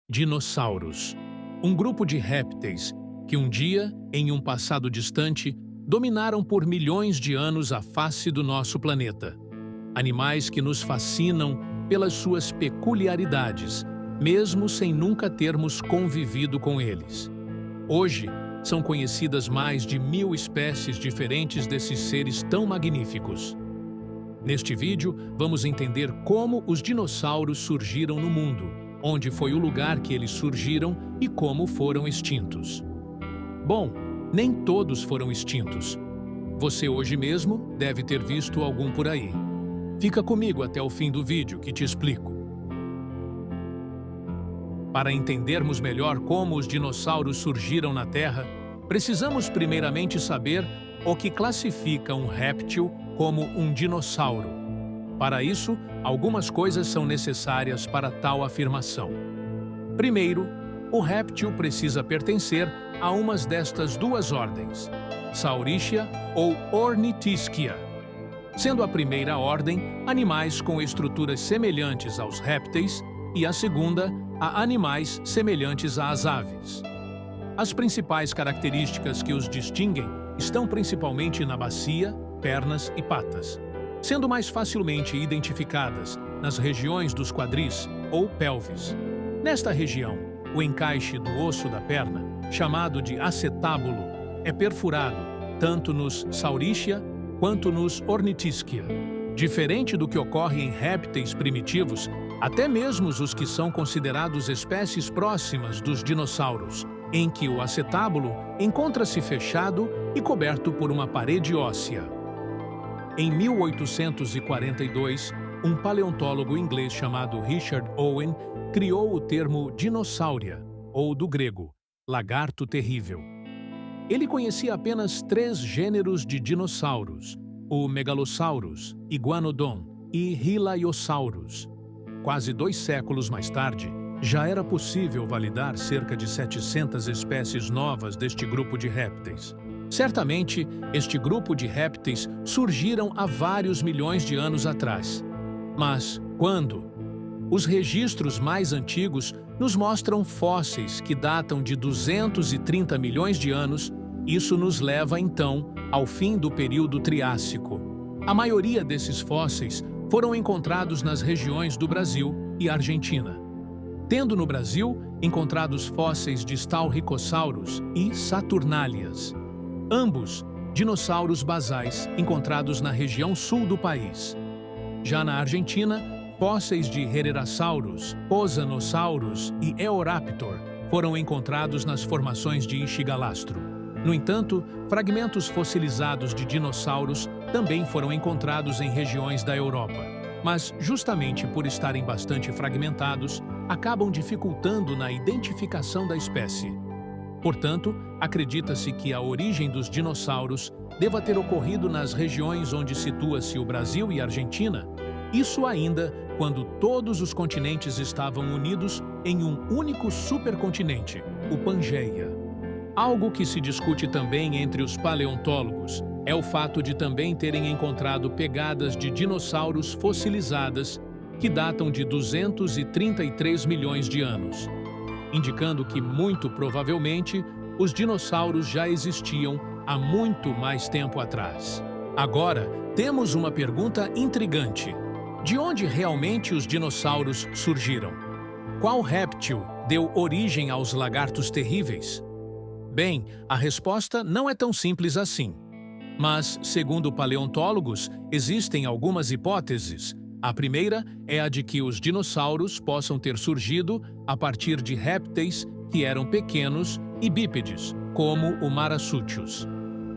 Dinossauros. Um grupo de répteis que um dia, em um passado distante, dominaram por milhões de anos a face do nosso planeta. Animais que nos fascinam pelas suas peculiaridades, mesmo sem nunca termos convivido com eles. Hoje, são conhecidas mais de 1000 espécies diferentes desses seres tão magníficos. Neste vídeo, vamos entender como os dinossauros surgiram no mundo, onde foi o lugar que eles surgiram e como foram extintos. Bom, nem todos foram extintos. Você hoje mesmo deve ter visto algum por aí. Fica comigo até o fim do vídeo que te explico. Para entendermos melhor como os dinossauros surgiram na Terra, precisamos primeiramente saber o que classifica um réptil como um dinossauro. Para isso, algumas coisas são necessárias para tal afirmação. Primeiro, o réptil precisa pertencer a uma destas duas ordens, Saurischia ou Ornithischia. Sendo a primeira ordem, animais com estruturas semelhantes aos répteis, e a segunda, a animais semelhantes às aves. As principais características que os distinguem estão principalmente na bacia, pernas e patas, sendo mais facilmente identificadas nas regiões dos quadris ou pelvis. Nesta região, o encaixe do osso da perna, chamado de acetábulo, é perfurado tanto nos Saurischia quanto nos Ornithischia. Diferente do que ocorre em répteis primitivos, até mesmo os que são considerados espécies próximas dos dinossauros, em que o acetábulo encontra-se fechado e coberto por uma parede óssea. Em 1842, um paleontólogo inglês chamado Richard Owen criou o termo dinossauria, ou do grego, lagarto terrível. Ele conhecia apenas 3 gêneros de dinossauros, o Megalosaurus, Iguanodon e Hylaeosaurus. Quase 2 séculos mais tarde, já era possível validar cerca de 700 espécies novas deste grupo de répteis. Certamente, este grupo de répteis surgiram há vários milhões de anos atrás. Mas quando? Os registros mais antigos nos mostram fósseis que datam de 230 milhões de anos. Isso nos leva, então, ao fim do período Triássico. A maioria desses fósseis foram encontrados nas regiões do Brasil e Argentina, tendo no Brasil encontrados fósseis de Staurhicossaurus e Saturnálias, ambos dinossauros basais encontrados na região sul do país. Já na Argentina, fósseis de Herrerasaurus, Posanosaurus e Eoraptor foram encontrados nas formações de Ixigalastro. No entanto, fragmentos fossilizados de dinossauros também foram encontrados em regiões da Europa, mas justamente por estarem bastante fragmentados, acabam dificultando na identificação da espécie. Portanto, acredita-se que a origem dos dinossauros deva ter ocorrido nas regiões onde situa-se o Brasil e a Argentina, isso ainda quando todos os continentes estavam unidos em um único supercontinente, o Pangeia. Algo que se discute também entre os paleontólogos é o fato de também terem encontrado pegadas de dinossauros fossilizadas que datam de 233 milhões de anos, indicando que, muito provavelmente, os dinossauros já existiam há muito mais tempo atrás. Agora, temos uma pergunta intrigante. De onde realmente os dinossauros surgiram? Qual réptil deu origem aos lagartos terríveis? Bem, a resposta não é tão simples assim. Mas, segundo paleontólogos, existem algumas hipóteses. A primeira é a de que os dinossauros possam ter surgido a partir de répteis que eram pequenos e bípedes, como o Marasuchus.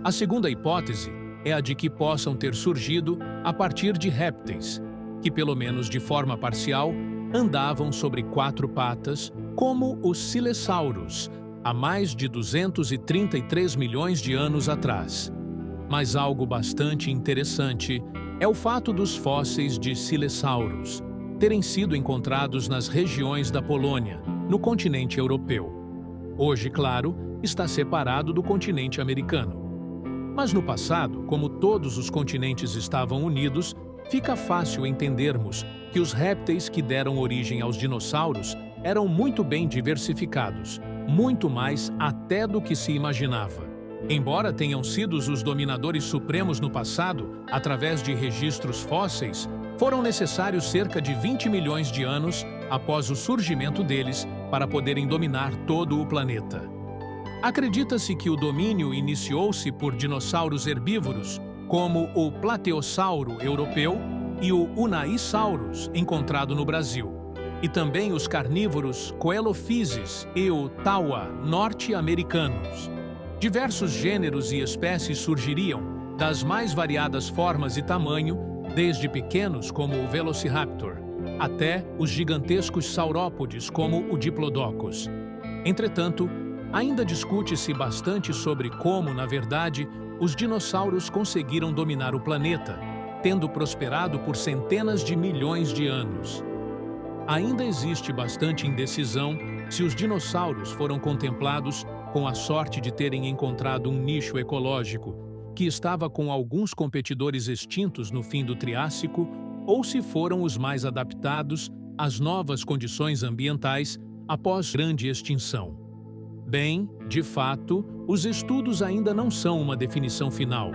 A segunda hipótese é a de que possam ter surgido a partir de répteis, que, pelo menos de forma parcial, andavam sobre 4 patas, como os Silesaurus, há mais de 233 milhões de anos atrás. Mas algo bastante interessante é o fato dos fósseis de Silesaurus terem sido encontrados nas regiões da Polônia, no continente europeu. Hoje, claro, está separado do continente americano. Mas no passado, como todos os continentes estavam unidos, fica fácil entendermos que os répteis que deram origem aos dinossauros eram muito bem diversificados, muito mais até do que se imaginava. Embora tenham sido os dominadores supremos no passado, através de registros fósseis, foram necessários cerca de 20 milhões de anos após o surgimento deles para poderem dominar todo o planeta. Acredita-se que o domínio iniciou-se por dinossauros herbívoros, como o Plateossauro europeu e o Unaisaurus, encontrado no Brasil, e também os carnívoros Coelophysis e o Taua norte-americanos. Diversos gêneros e espécies surgiriam das mais variadas formas e tamanho, desde pequenos como o Velociraptor, até os gigantescos saurópodes como o Diplodocus. Entretanto, ainda discute-se bastante sobre como, na verdade, os dinossauros conseguiram dominar o planeta, tendo prosperado por centenas de milhões de anos. Ainda existe bastante indecisão se os dinossauros foram contemplados com a sorte de terem encontrado um nicho ecológico que estava com alguns competidores extintos no fim do Triássico, ou se foram os mais adaptados às novas condições ambientais após grande extinção. Bem, de fato, os estudos ainda não são uma definição final,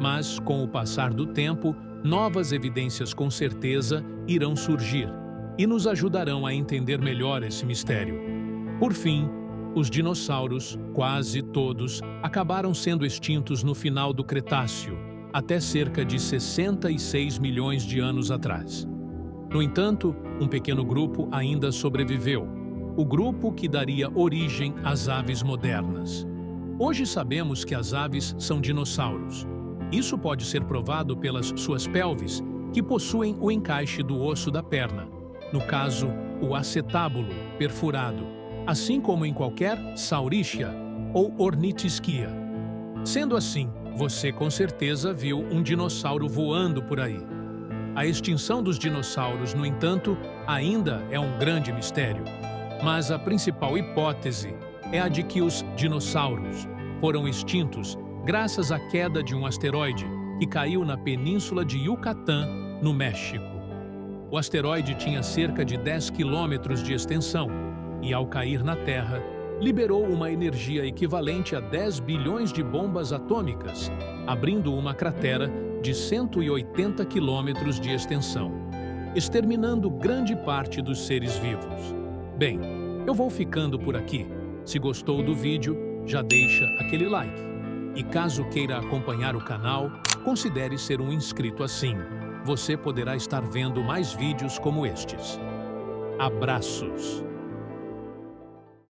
mas, com o passar do tempo, novas evidências com certeza irão surgir e nos ajudarão a entender melhor esse mistério. Por fim, os dinossauros, quase todos, acabaram sendo extintos no final do Cretáceo, até cerca de 66 milhões de anos atrás. No entanto, um pequeno grupo ainda sobreviveu, o grupo que daria origem às aves modernas. Hoje sabemos que as aves são dinossauros. Isso pode ser provado pelas suas pelvis, que possuem o encaixe do osso da perna, no caso, o acetábulo perfurado, assim como em qualquer sauríschia ou ornitisquia. Sendo assim, você com certeza viu um dinossauro voando por aí. A extinção dos dinossauros, no entanto, ainda é um grande mistério. Mas a principal hipótese é a de que os dinossauros foram extintos graças à queda de um asteroide que caiu na península de Yucatán, no México. O asteroide tinha cerca de 10 quilômetros de extensão e, ao cair na Terra, liberou uma energia equivalente a 10 bilhões de bombas atômicas, abrindo uma cratera de 180 quilômetros de extensão, exterminando grande parte dos seres vivos. Bem, eu vou ficando por aqui. Se gostou do vídeo, já deixa aquele like. E caso queira acompanhar o canal, considere ser um inscrito assim. Você poderá estar vendo mais vídeos como estes. Abraços!